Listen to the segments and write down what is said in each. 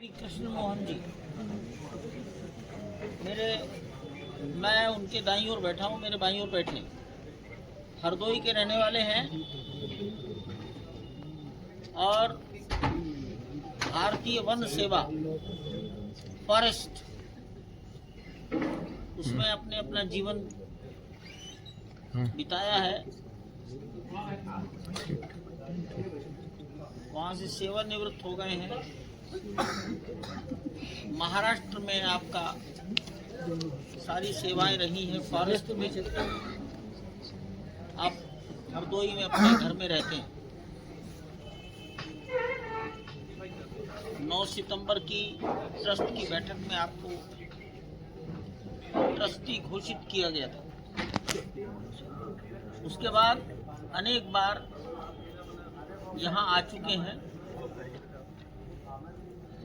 कृष्ण मोहन जी मैं उनके दाईं ओर बैठा हूँ, मेरे बाईं ओर बैठे। हरदोई के रहने वाले हैं और भारतीय वन सेवा फॉरेस्ट उसमें अपने अपना जीवन बिताया है। वहाँ से सेवानिवृत्त हो गए हैं। महाराष्ट्र में आपका सारी सेवाएं रही हैं। फॉरेस्ट में आप हरदोई में अपने घर में रहते हैं। 9 सितंबर की ट्रस्ट की बैठक में आपको ट्रस्टी घोषित किया गया था। उसके बाद अनेक बार यहाँ आ चुके हैं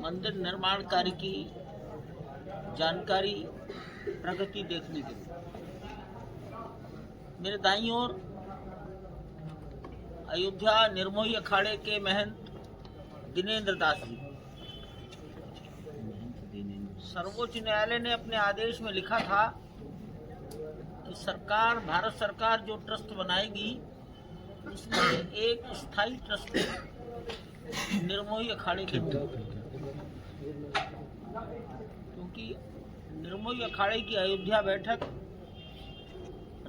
मंदिर निर्माण कार्य की जानकारी प्रगति देखने के लिए। मेरे दाईं ओर अयोध्या निर्मोही अखाड़े के महंत दिनेंद्र दास जी। सर्वोच्च न्यायालय ने अपने आदेश में लिखा था कि भारत सरकार जो ट्रस्ट बनाएगी उसमें एक स्थायी ट्रस्ट निर्मोही अखाड़े के होंगे, क्योंकि निर्मोही अखाड़े की अयोध्या बैठक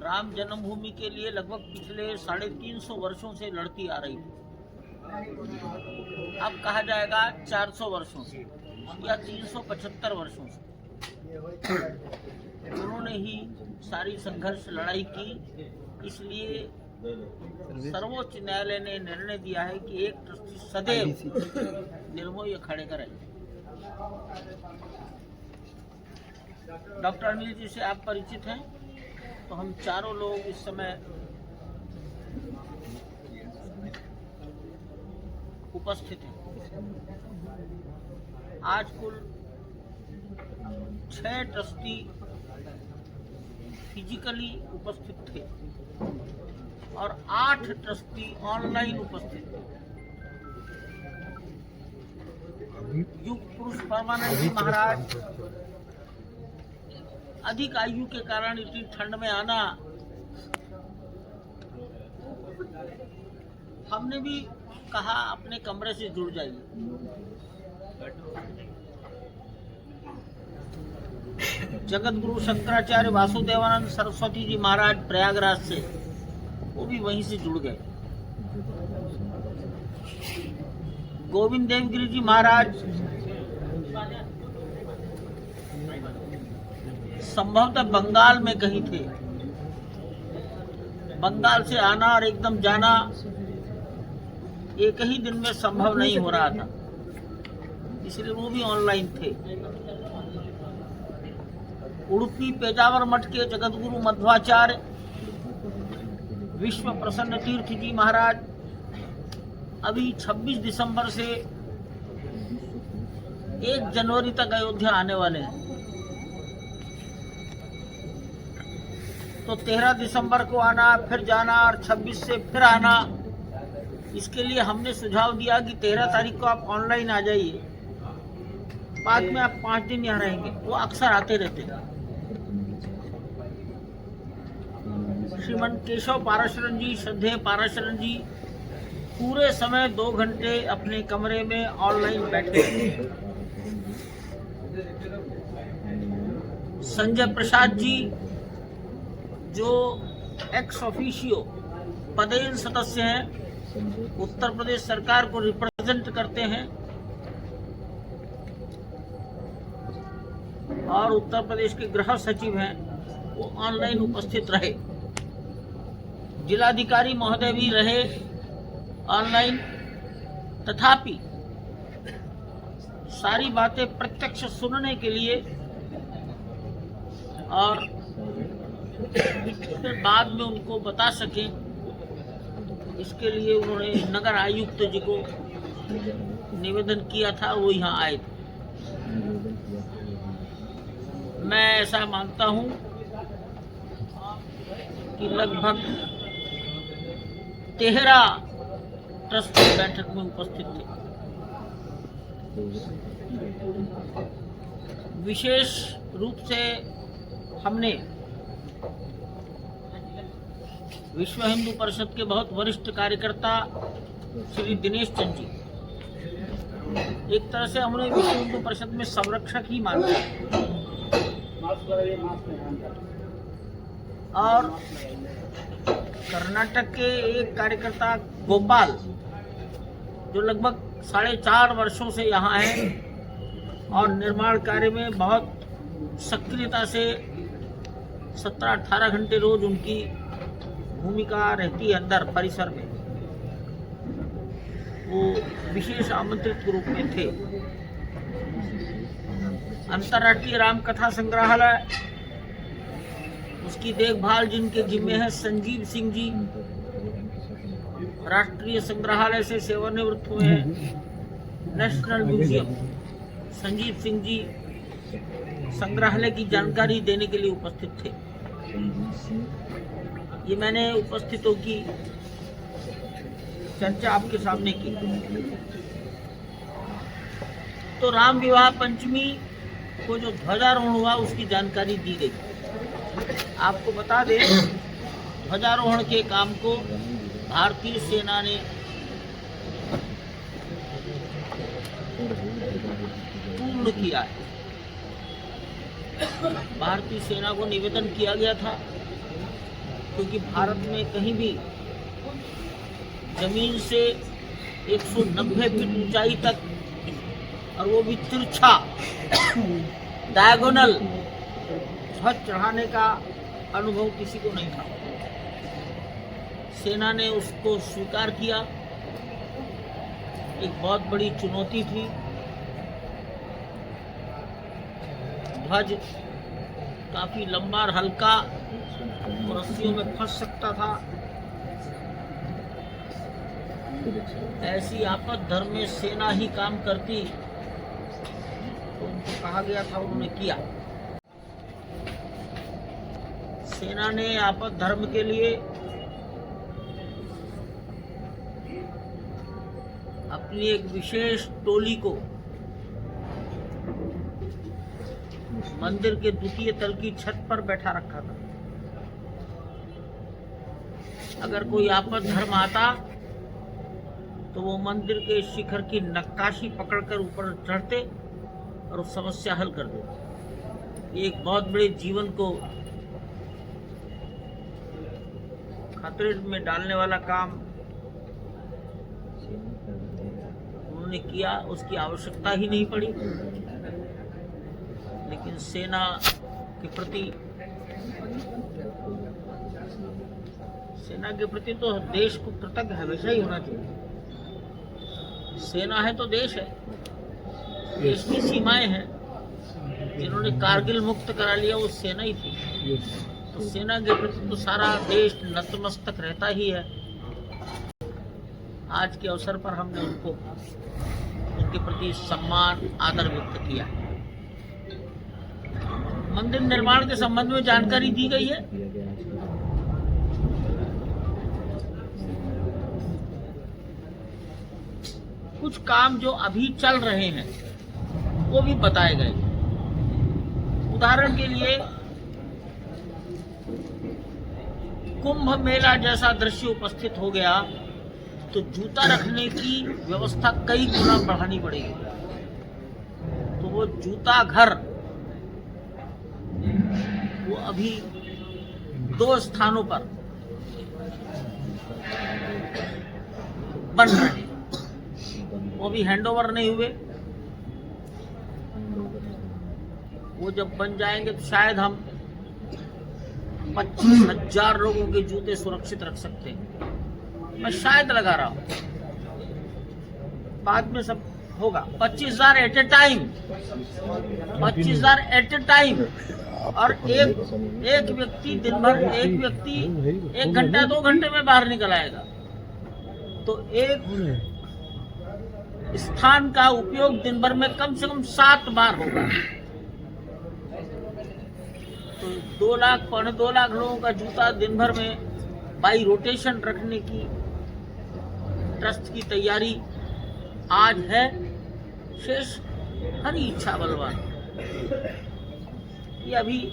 राम जन्मभूमि के लिए लगभग पिछले 350 वर्षों से लड़ती आ रही थी। अब कहा जाएगा 400 वर्षों से या 375 वर्षों से उन्होंने ही सारी संघर्ष लड़ाई की। इसलिए सर्वोच्च न्यायालय ने निर्णय दिया है कि एक ट्रस्टी सदैव निर्मोही अखाड़े का रहे। डॉक्टर अनिल जी से आप परिचित हैं, तो हम चारों लोग इस समय उपस्थित हैं। आज कुल 6 ट्रस्टी फिजिकली उपस्थित थे और 8 ट्रस्टी ऑनलाइन उपस्थित थे। युग पुरुष परमानंद जी महाराज अधिक आयु के कारण इतनी ठंड में आना, हमने भी कहा अपने कमरे से जुड़ जाइए। जगत गुरु शंकराचार्य वासुदेवानंद सरस्वती जी महाराज प्रयागराज से, वो भी वहीं से जुड़ गए। गोविंद देवगिरी जी महाराज संभवतः बंगाल में कहीं थे। बंगाल से आना और एकदम जाना एक ही दिन में संभव नहीं हो रहा था, इसलिए वो भी ऑनलाइन थे। उडुपी पेजावर मठ के जगतगुरु मध्वाचार्य विश्व प्रसन्न तीर्थ जी महाराज अभी 26 दिसंबर से 1 जनवरी तक अयोध्या आने वाले हैं। तो 13 दिसंबर को आना, फिर जाना और 26 से फिर आना। इसके लिए हमने सुझाव दिया कि 13 तारीख को आप ऑनलाइन आ जाइए, बाद में आप 5 दिन यहाँ रहेंगे। वो अक्सर आते रहते हैं। श्रीमन केशव पाराशरन जी, श्रद्धेय पाराशरन जी पूरे समय 2 घंटे अपने कमरे में ऑनलाइन बैठे। संजय प्रसाद जी जो एक्स ऑफिशियो पदेन सदस्य हैं, उत्तर प्रदेश सरकार को रिप्रेजेंट करते हैं और उत्तर प्रदेश के गृह सचिव हैं, वो ऑनलाइन उपस्थित रहे। जिलाधिकारी महोदय भी रहे ऑनलाइन, तथापि सारी बातें प्रत्यक्ष सुनने के लिए और फिर बाद में उनको बता सकें, इसके लिए उन्होंने नगर आयुक्त जी को निवेदन किया था, वो यहाँ आए थे। मैं ऐसा मानता हूँ कि लगभग 13 ट्रस्ट की बैठक में उपस्थित थे। विशेष रूप से हमने विश्व हिंदू परिषद के बहुत वरिष्ठ कार्यकर्ता श्री दिनेश चंद जी, एक तरह से हमने विश्व हिंदू परिषद में संरक्षक ही माना है। और कर्नाटक के एक कार्यकर्ता गोपाल, जो लगभग 4.5 वर्षों से यहाँ है और निर्माण कार्य में बहुत सक्रियता से 17-18 घंटे रोज उनकी भूमिका रहती है अंदर परिसर में, वो विशेष आमंत्रित के रूप में थे। अंतर्राष्ट्रीय रामकथा संग्रहालय, उसकी देखभाल जिनके जिम्मे है संजीव सिंह जी, राष्ट्रीय संग्रहालय से सेवानिवृत्त हुए हैं। नेशनल म्यूजियम, संजीव सिंह जी संग्रहालय की जानकारी देने के लिए उपस्थित थे। ये मैंने उपस्थितों की चर्चा आपके सामने की। तो राम विवाह पंचमी को जो ध्वजारोहण हुआ उसकी जानकारी दी गई। आपको बता दें, ध्वजारोहण के काम को भारतीय सेना ने पूर्ण किया है। भारतीय सेना को निवेदन किया गया था, क्योंकि भारत में कहीं भी जमीन से 190 फीट ऊंचाई तक, और वो भी तिरछा डायगोनल ध्वज चढ़ाने का अनुभव किसी को नहीं था। सेना ने उसको स्वीकार किया। एक बहुत बड़ी चुनौती थी। ध्वज काफी लंबा और हल्का, रस्सियों में फंस सकता था। ऐसी आपद धर्म में सेना ही काम करती, तो उनको कहा गया था, उन्होंने किया। सेना ने आपद धर्म के लिए अपनी एक विशेष टोली को मंदिर के द्वितीय तल की छत पर बैठा रखा था। अगर कोई आपद धर्म आता तो वो मंदिर के शिखर की नक्काशी पकड़कर ऊपर चढ़ते और उस समस्या हल कर देते। एक बहुत बड़े जीवन को खतरे में डालने वाला काम उन्होंने किया, उसकी आवश्यकता ही नहीं पड़ी। लेकिन सेना के प्रति तो देश को कृतज्ञ हमेशा ही होना चाहिए। सेना है तो देश है, देश की सीमाएं हैं। जिन्होंने कारगिल मुक्त करा लिया वो सेना ही थी, तो सेना के प्रति तो सारा देश नतमस्तक रहता ही है। आज के अवसर पर हमने उनके प्रति सम्मान, आदर व्यक्त किया। मंदिर निर्माण के संबंध में जानकारी दी गई है। कुछ काम जो अभी चल रहे हैं वो भी बताए गए। उदाहरण के लिए, कुंभ मेला जैसा दृश्य उपस्थित हो गया तो जूता रखने की व्यवस्था कई गुना बढ़ानी पड़ेगी। तो वो जूता घर वो अभी 2 स्थानों पर बन रहे हैं, वो भी हैंडओवर नहीं हुए। वो जब बन जाएंगे तो शायद हम 25,000 लोगों के जूते सुरक्षित रख सकते हैं। मैं शायद लगा रहा हूं, बाद में सब होगा। 25,000 at a time, 25,000 at a time. और एक व्यक्ति दिन भर, एक व्यक्ति 1 घंटा 2 घंटे में बाहर निकल आएगा। तो एक स्थान का उपयोग दिन भर में कम से कम 7 बार होगा। तो 2 लाख, 2.25 लाख लोगों का जूता दिन भर में बाई रोटेशन रखने की ट्रस्ट की तैयारी आज है। शेष हरी इच्छा बलवान। ये अभी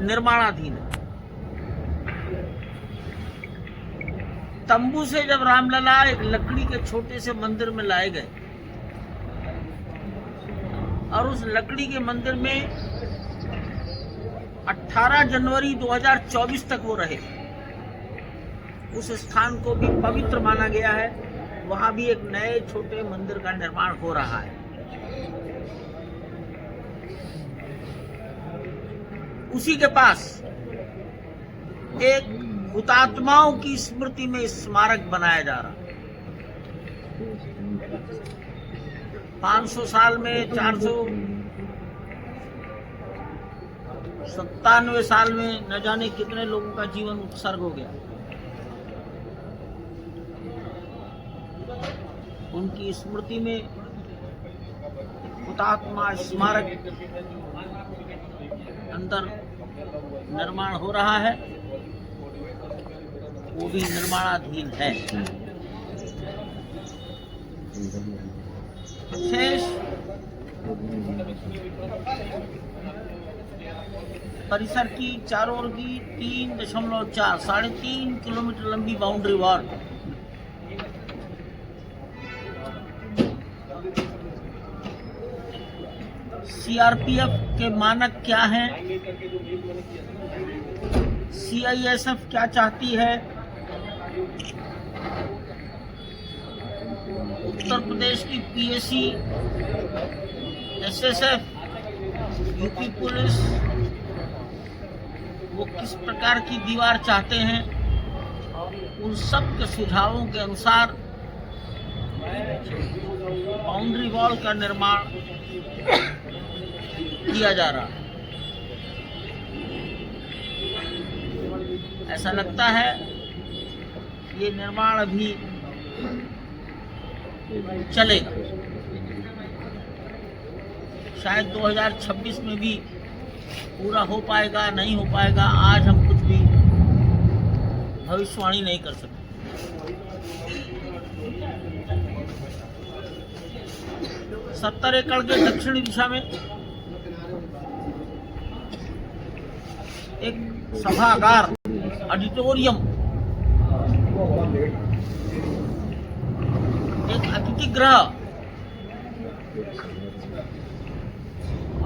निर्माणाधीन है। तंबू से जब रामलला एक लकड़ी के छोटे से मंदिर में लाए गए और उस लकड़ी के मंदिर में 18 जनवरी 2024 तक वो रहे, उस स्थान को भी पवित्र माना गया है। वहां भी एक नए छोटे मंदिर का निर्माण हो रहा है। उसी के पास एक हुतात्माओं की स्मृति में स्मारक बनाया जा रहा है। 500 साल में 497 साल में न जाने कितने लोगों का जीवन उत्सर्ग हो गया। उनकी स्मृति में हुतात्मा स्मारक अंदर निर्माण हो रहा है, वो भी निर्माणाधीन है। शेष परिसर की चारों ओर की 3.4 3.5 किलोमीटर लंबी बाउंड्री वॉल सीआरपीएफ के मानक क्या हैं, सीआईएसएफ क्या चाहती है, उत्तर प्रदेश की पीएसी, एसएसएफ, यूपी पुलिस वो किस प्रकार की दीवार चाहते हैं, उन सब के सुझावों के अनुसार बाउंड्री वॉल का निर्माण किया जा रहा है। ऐसा लगता है ये निर्माण अभी चलेगा, शायद 2026 में भी पूरा हो पाएगा, नहीं हो पाएगा, आज हम कुछ भी भविष्यवाणी नहीं कर सकते। 70 एकड़ के दक्षिणी दिशा में एक सभागार, ऑडिटोरियम, एक अतिथि गृह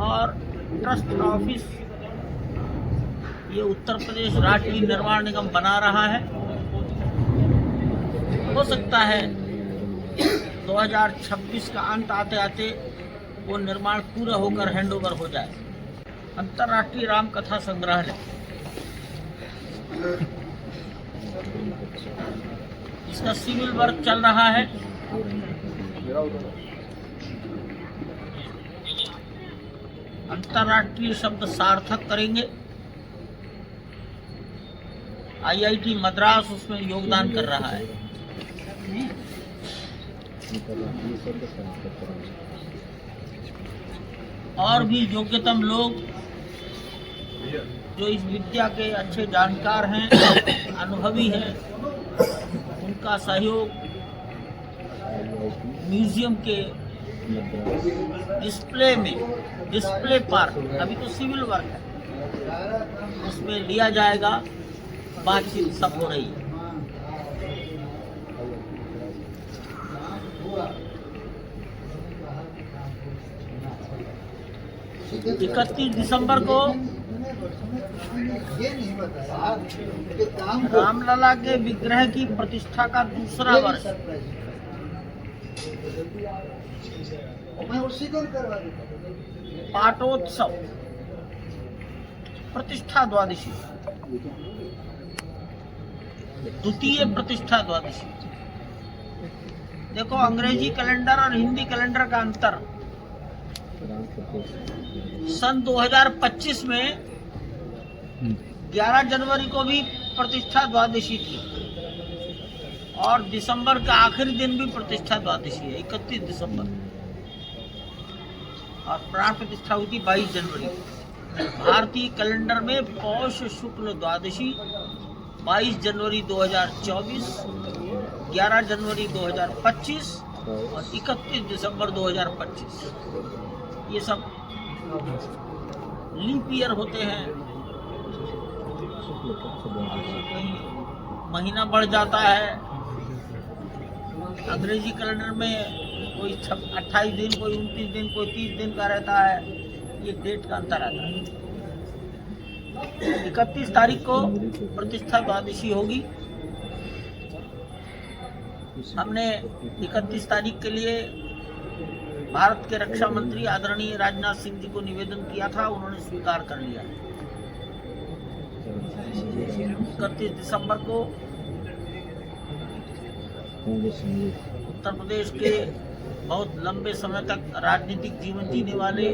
और ट्रस्ट ऑफिस ये उत्तर प्रदेश राज्य निर्माण निगम बना रहा है। हो सकता है 2026 का अंत आते आते वो निर्माण पूरा होकर हैंडओवर हो जाए। अंतर्राष्ट्रीय राम कथा संग्रहालय, इसका सिविल वर्क चल रहा है। अंतर्राष्ट्रीय शब्द सार्थक करेंगे। आईआईटी मद्रास उसमें योगदान कर रहा है। और भी योग्यतम लोग जो इस विद्या के अच्छे जानकार हैं, अनुभवी हैं, उनका सहयोग म्यूजियम के डिस्प्ले पार्ट, अभी तो सिविल वर्क है, उसमें लिया जाएगा। बातचीत सब हो रही है। 31 दिसंबर को रामलला के विग्रह की प्रतिष्ठा का दूसरा वर्ष, पाटोत्सव, प्रतिष्ठा द्वादशी, द्वितीय प्रतिष्ठा द्वादशी। देखो अंग्रेजी कैलेंडर और हिंदी कैलेंडर का अंतर। सन 2025 में 11 जनवरी को भी प्रतिष्ठा द्वादशी थी और दिसंबर का आखिरी दिन भी प्रतिष्ठा द्वादशी है, 31 दिसंबर, और प्राण प्रतिष्ठा हुई थी 22 जनवरी। भारतीय कैलेंडर में पौष शुक्ल द्वादशी 22 जनवरी 2024, 11 जनवरी 2025 और 31 दिसंबर 2025। ये सब लीप ईयर होते हैं, कहीं महीना बढ़ जाता है। अंग्रेजी कैलेंडर में कोई 28 दिन, कोई 29 दिन, कोई 30 दिन का रहता है। ये डेट का अंतर आता है। 31 तारीख को प्रतिष्ठा द्वादशी होगी। हमने 31 तारीख के लिए भारत के रक्षा मंत्री आदरणीय राजनाथ सिंह जी को निवेदन किया था, उन्होंने स्वीकार कर लिया। 31 दिसंबर को उत्तर प्रदेश के बहुत लंबे समय तक राजनीतिक जीवन जीने वाले